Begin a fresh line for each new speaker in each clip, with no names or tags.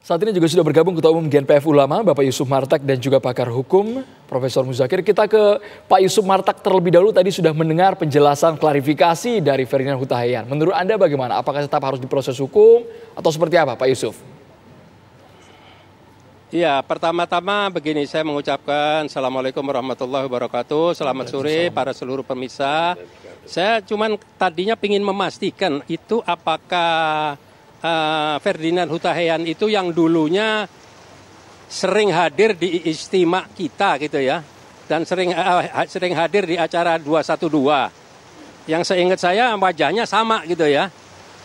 Saat ini juga sudah bergabung Ketua Umum GNPF Ulama, Bapak Yusuf Martak dan juga pakar hukum, Profesor Muzakir. Kita ke Pak Yusuf Martak terlebih dahulu, tadi sudah mendengar penjelasan klarifikasi dari Ferdinand Huta Heian. Menurut Anda bagaimana? Apakah tetap harus diproses hukum atau seperti apa Pak Yusuf?
Ya, pertama-tama begini, saya mengucapkan Assalamualaikum warahmatullahi wabarakatuh. Selamat sore para seluruh pemirsa. Saya cuman tadinya ingin memastikan itu apakah Ferdinand Huta Heian itu yang dulunya sering hadir di istimewa kita gitu ya. Dan sering hadir di acara 212. Yang seingat saya wajahnya sama gitu ya.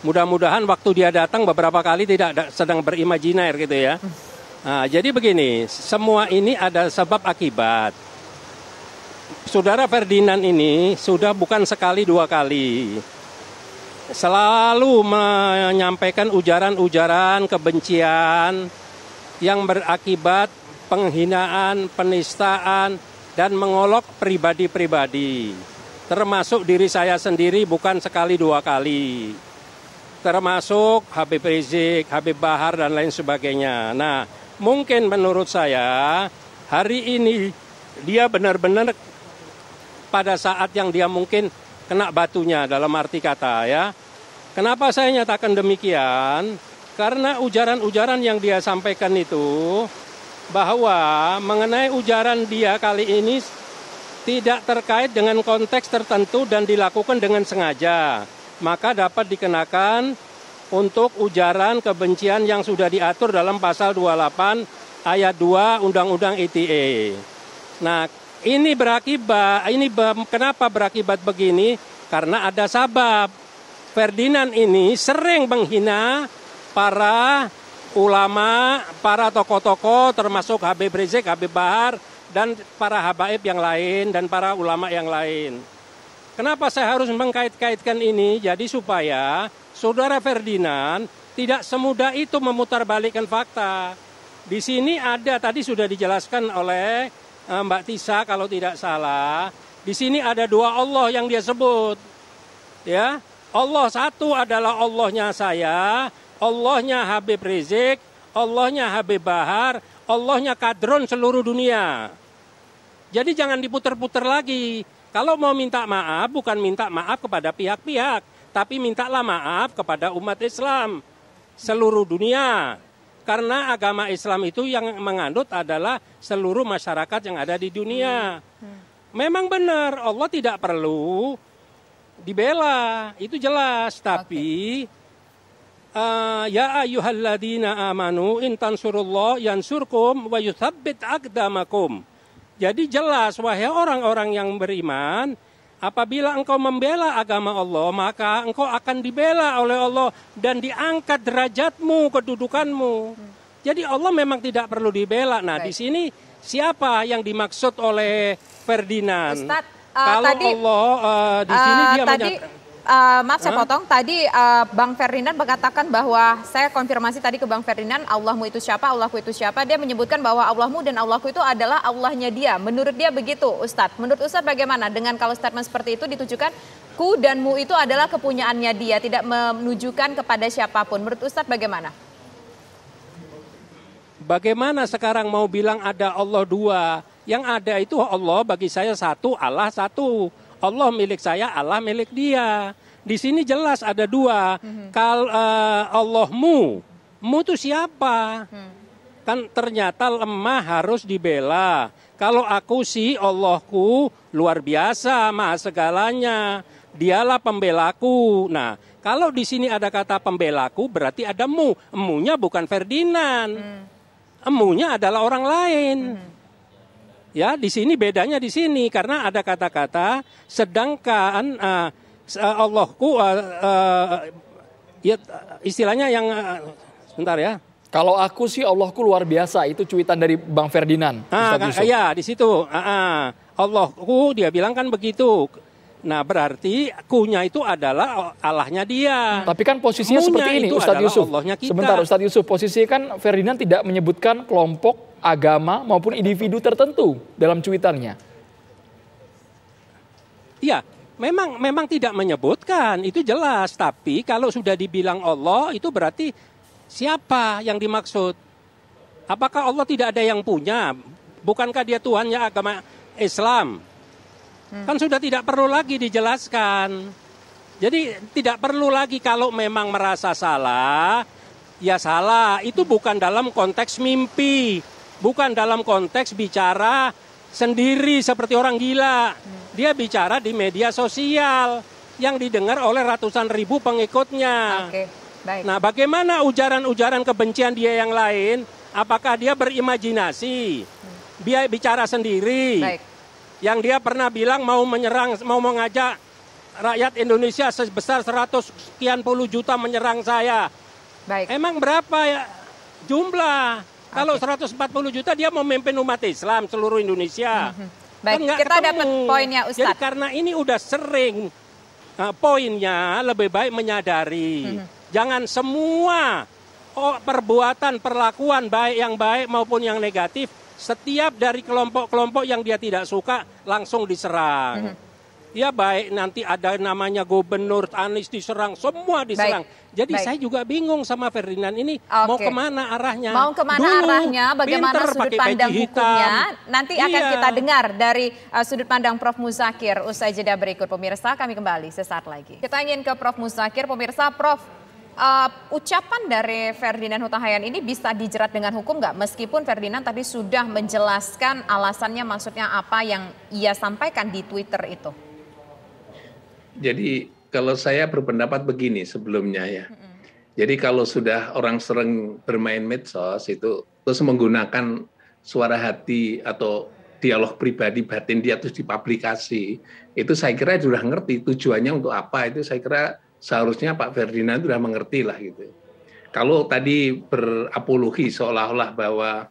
Mudah-mudahan waktu dia datang beberapa kali tidak sedang berimajiner gitu ya. Nah, jadi begini, semua ini ada sebab akibat. Saudara Ferdinand ini sudah bukan sekali dua kali selalu menyampaikan ujaran-ujaran kebencian yang berakibat penghinaan, penistaan, dan mengolok pribadi-pribadi. Termasuk diri saya sendiri bukan sekali dua kali. Termasuk Habib Rizik, Habib Bahar, dan lain sebagainya. Nah, mungkin menurut saya hari ini dia benar-benar pada saat yang dia mungkin kena batunya dalam arti kata ya. Kenapa saya nyatakan demikian? Karena ujaran-ujaran yang dia sampaikan itu bahwa mengenai ujaran dia kali ini tidak terkait dengan konteks tertentu dan dilakukan dengan sengaja. Maka dapat dikenakan untuk ujaran kebencian yang sudah diatur dalam pasal 28 ayat 2 Undang-Undang ITE. Nah, ini berakibat, kenapa berakibat begini? Karena ada sabab. Ferdinand ini sering menghina para ulama, para tokoh-tokoh termasuk Habib Rizik, Habib Bahar, dan para habaib yang lain, dan para ulama yang lain. Kenapa saya harus mengkait-kaitkan ini? Jadi supaya saudara Ferdinand tidak semudah itu memutarbalikkan fakta. Di sini ada, tadi sudah dijelaskan oleh Mbak Tisa kalau tidak salah, di sini ada dua Allah yang dia sebut. Ya, Allah satu adalah Allahnya saya, Allahnya Habib Rizik, Allahnya Habib Bahar, Allahnya kadron seluruh dunia. Jadi jangan diputer-puter lagi. Kalau mau minta maaf, bukan minta maaf kepada pihak-pihak, tapi mintalah maaf kepada umat Islam seluruh dunia. Karena agama Islam itu yang mengandut adalah seluruh masyarakat yang ada di dunia. Memang benar Allah tidak perlu dibela, itu jelas. Tapi ya ayyuhalladzina amanu in tansurullah yansurkum wa yuthabbit aqdamakum. Jadi jelas, wahai orang-orang yang beriman, apabila engkau membela agama Allah, maka engkau akan dibela oleh Allah dan diangkat derajatmu, kedudukanmu. Jadi Allah memang tidak perlu dibela. Nah, di sini siapa yang dimaksud oleh Ferdinand?
Ustadz,
kalau
tadi,
Allah di sini dia
maaf saya potong. Tadi Bang Ferdinand mengatakan bahwa, saya konfirmasi tadi ke Bang Ferdinand, Allahmu itu siapa, Allahku itu siapa. Dia menyebutkan bahwa Allahmu dan Allahku itu adalah Allahnya dia. Menurut dia begitu, Ustadz. Menurut Ustadz bagaimana dengan kalau statement seperti itu ditujukan ku dan mu itu adalah kepunyaannya dia, tidak menunjukkan kepada siapapun. Menurut Ustadz bagaimana?
Bagaimana sekarang mau bilang ada Allah dua? Yang ada itu Allah bagi saya satu, Allah satu. Allah milik saya, Allah milik dia. Di sini jelas ada dua. Kalau Allahmu, mu itu siapa? Kan ternyata lemah harus dibela. Kalau aku sih Allahku luar biasa, maha segalanya. Dialah pembelaku. Nah, kalau di sini ada kata pembelaku berarti ada mu. Emunya bukan Ferdinand. Emunya adalah orang lain. Ya, di sini bedanya di sini karena ada kata-kata sedangkan Allahku ya istilahnya yang sebentar ya.
Kalau aku sih Allahku luar biasa, itu cuitan dari Bang Ferdinand.
Ya, di situ. Allahku dia bilang kan begitu. Nah, berarti kunya itu adalah Allahnya dia.
Tapi kan posisinya seperti ini, Ustadz Yusuf. Sebentar, Ustadz Yusuf, posisinya kan Ferdinand tidak menyebutkan kelompok, agama, maupun individu tertentu dalam cuitannya.
Iya, memang tidak menyebutkan, itu jelas. Tapi kalau sudah dibilang Allah, itu berarti siapa yang dimaksud? Apakah Allah tidak ada yang punya? Bukankah dia Tuhannya agama Islam? Kan sudah tidak perlu lagi dijelaskan. Jadi tidak perlu lagi kalau memang merasa salah, ya salah. Itu bukan dalam konteks mimpi. Bukan dalam konteks bicara sendiri seperti orang gila. Dia bicara di media sosial yang didengar oleh ratusan ribu pengikutnya.
Oke, baik.
Nah, bagaimana ujaran-ujaran kebencian dia yang lain? Apakah dia berimajinasi? Dia bicara sendiri.
Baik.
Yang dia pernah bilang mau mengajak rakyat Indonesia sebesar 100 sekian puluh juta menyerang saya.
Baik.
Emang berapa ya jumlah? Kalau 140 juta dia mau memimpin umat Islam seluruh Indonesia.
Baik,
Kan nggak
kita
ketemu.
dapat poinnya Ustadz.
Jadi karena ini udah sering, poinnya lebih baik menyadari. Jangan semua perbuatan, perlakuan baik yang baik maupun yang negatif, setiap dari kelompok-kelompok yang dia tidak suka langsung diserang. Ya baik nanti ada namanya gubernur Anies diserang, semua diserang. Jadi
Baik.
saya juga bingung sama Ferdinand ini mau kemana arahnya.
Mau kemana
Dulu,
arahnya, bagaimana
pinter
sudut
pakai
pandang
peci
hukumnya.
hitam.
Nanti akan
Iya.
kita dengar dari sudut pandang Prof. Muzakir. Usai jeda berikut pemirsa, kami kembali sesaat lagi. Kita ingin ke Prof. Muzakir. Pemirsa, Prof, ucapan dari Ferdinand Huta Hayan ini bisa dijerat dengan hukum nggak? Meskipun Ferdinand tadi sudah menjelaskan alasannya, maksudnya apa yang ia sampaikan di Twitter itu.
Jadi kalau saya berpendapat begini sebelumnya ya. Jadi kalau sudah orang sering bermain medsos itu terus menggunakan suara hati atau dialog pribadi batin dia terus dipublikasi, itu saya kira sudah ngerti tujuannya untuk apa. Itu saya kira seharusnya Pak Ferdinand sudah mengerti lah gitu. Kalau tadi berapologi seolah-olah bahwa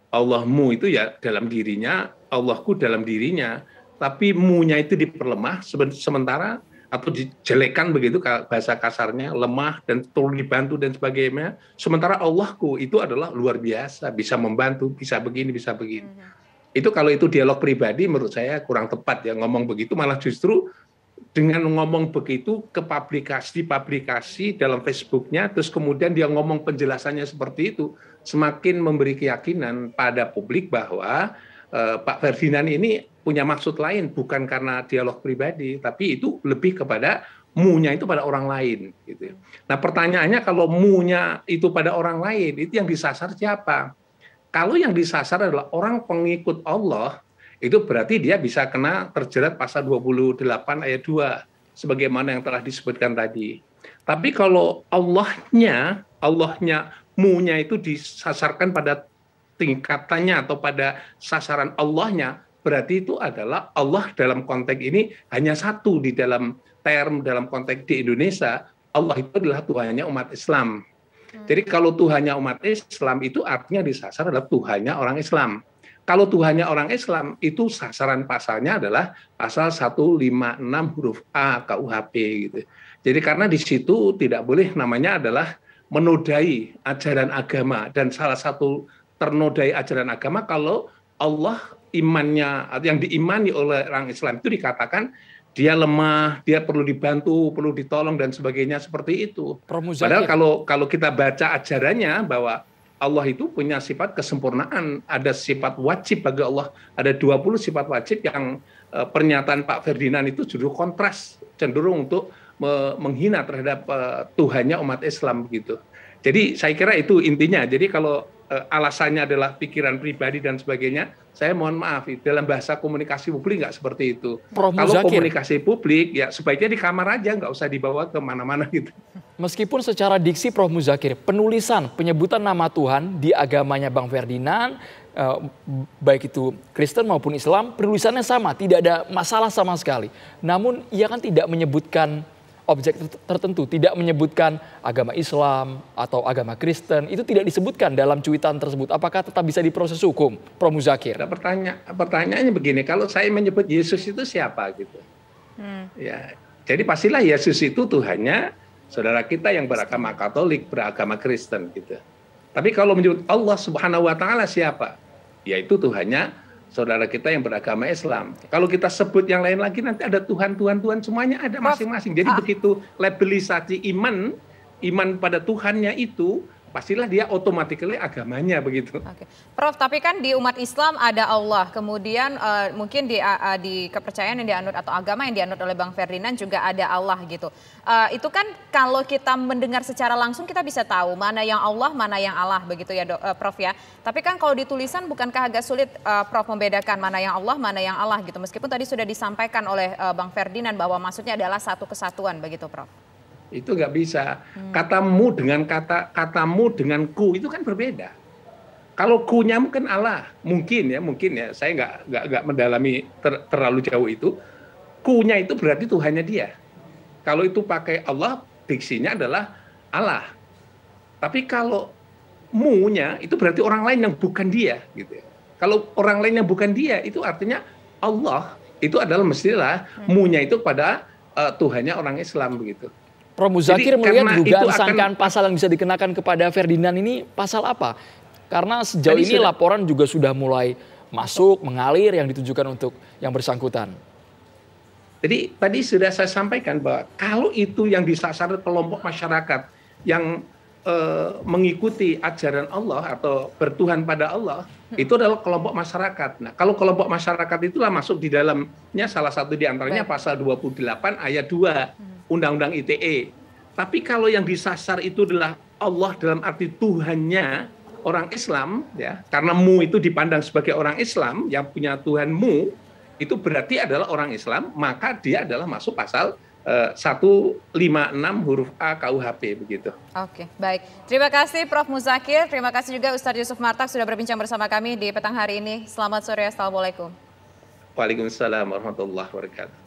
Allahmu itu ya dalam dirinya, Allahku dalam dirinya, tapi mu-nya itu diperlemah sementara atau dijelekan begitu bahasa kasarnya, lemah dan perlu dibantu dan sebagainya. Sementara Allahku itu adalah luar biasa, bisa membantu, bisa begini, bisa begini. Itu kalau itu dialog pribadi menurut saya kurang tepat ya ngomong begitu, malah justru dengan ngomong begitu ke publikasi dalam Facebooknya, terus kemudian dia ngomong penjelasannya seperti itu, semakin memberi keyakinan pada publik bahwa Pak Ferdinand ini punya maksud lain, bukan karena dialog pribadi, tapi itu lebih kepada mu-nya itu pada orang lain. Gitu. Nah pertanyaannya kalau mu-nya itu pada orang lain, itu yang disasar siapa? Kalau yang disasar adalah orang pengikut Allah, itu berarti dia bisa kena terjerat pasal 28 ayat 2, sebagaimana yang telah disebutkan tadi. Tapi kalau Allahnya mu-nya itu disasarkan pada tingkatannya atau pada sasaran Allahnya, berarti itu adalah Allah dalam konteks ini hanya satu di dalam dalam konteks di Indonesia, Allah itu adalah Tuhannya umat Islam. Jadi kalau Tuhannya umat Islam itu artinya disasar adalah Tuhannya orang Islam. Kalau Tuhannya orang Islam itu sasaran pasalnya adalah pasal 156 huruf A KUHP gitu. Jadi karena di situ tidak boleh namanya adalah menodai ajaran agama, dan salah satu ternodai ajaran agama kalau Allah imannya yang diimani oleh orang Islam itu dikatakan dia lemah, dia perlu dibantu, perlu ditolong dan sebagainya seperti itu. Padahal kalau kita baca ajarannya bahwa Allah itu punya sifat kesempurnaan, ada sifat wajib bagi Allah, ada 20 sifat wajib yang pernyataan Pak Ferdinand itu justru kontras, cenderung untuk menghina terhadap Tuhannya umat Islam begitu. Jadi saya kira itu intinya. Jadi kalau alasannya adalah pikiran pribadi dan sebagainya, saya mohon maaf, dalam bahasa komunikasi publik nggak seperti itu. Kalau komunikasi publik ya sebaiknya di kamar aja, nggak usah dibawa ke mana-mana gitu.
Meskipun secara diksi Prof. Muzakir, penulisan penyebutan nama Tuhan di agamanya Bang Ferdinand, baik itu Kristen maupun Islam, penulisannya sama, tidak ada masalah sama sekali. Namun ia kan tidak menyebutkan objek tertentu, tidak menyebutkan agama Islam atau agama Kristen, itu tidak disebutkan dalam cuitan tersebut. Apakah tetap bisa diproses hukum, Prof. Muzakir?
Nah, pertanyaannya begini, kalau saya menyebut Yesus itu siapa gitu? Ya, jadi pastilah Yesus itu Tuhannya saudara kita yang beragama Katolik, beragama Kristen gitu. Tapi kalau menyebut Allah Subhanahu wa taala siapa? Yaitu Tuhannya saudara kita yang beragama Islam. Kalau kita sebut yang lain lagi nanti ada Tuhan semuanya ada masing-masing. Jadi begitu labelisasi iman pada Tuhannya itu pastilah dia automatically agamanya begitu.
Oke. Prof, tapi kan di umat Islam ada Allah, kemudian mungkin di kepercayaan yang dianut atau agama yang dianut oleh Bang Ferdinand juga ada Allah gitu. Itu kan kalau kita mendengar secara langsung kita bisa tahu mana yang Allah, mana yang Allah begitu ya Prof ya. Tapi kan kalau di tulisan bukankah agak sulit Prof membedakan mana yang Allah, mana yang Allah gitu. Meskipun tadi sudah disampaikan oleh Bang Ferdinand bahwa maksudnya adalah satu kesatuan begitu Prof.
Itu nggak bisa. Katamu dengan katamu dengan ku itu kan berbeda. Kalau ku-nya mungkin Allah, mungkin ya. Saya nggak mendalami terlalu jauh itu. Ku-nya itu berarti Tuhannya dia. Kalau itu pakai Allah, diksinya adalah Allah. Tapi kalau mu-nya itu berarti orang lain yang bukan dia, gitu. Kalau orang lain yang bukan dia, itu artinya Allah itu adalah mestilah mu-nya itu pada Tuhannya orang Islam begitu.
Prof Muzakir melihat dugaan sangkaan pasal yang bisa dikenakan kepada Ferdinand ini pasal apa? Karena sejauh ini laporan juga sudah mulai masuk, mengalir yang ditujukan untuk yang bersangkutan.
Jadi tadi sudah saya sampaikan bahwa kalau itu yang disasar kelompok masyarakat yang mengikuti ajaran Allah atau bertuhan pada Allah, itu adalah kelompok masyarakat. Nah, kalau kelompok masyarakat itulah masuk di dalamnya salah satu di antaranya pasal 28 ayat 2 Undang-Undang ITE. Tapi kalau yang disasar itu adalah Allah dalam arti Tuhannya orang Islam, ya, karena mu itu dipandang sebagai orang Islam yang punya Tuhan mu, itu berarti adalah orang Islam, maka dia adalah masuk pasal 156 huruf A KUHP begitu.
Oke, baik. Terima kasih Prof Muzakir, terima kasih juga Ustadz Yusuf Martak sudah berbincang bersama kami di petang hari ini. Selamat sore, assalamualaikum.
Waalaikumsalam warahmatullahi wabarakatuh.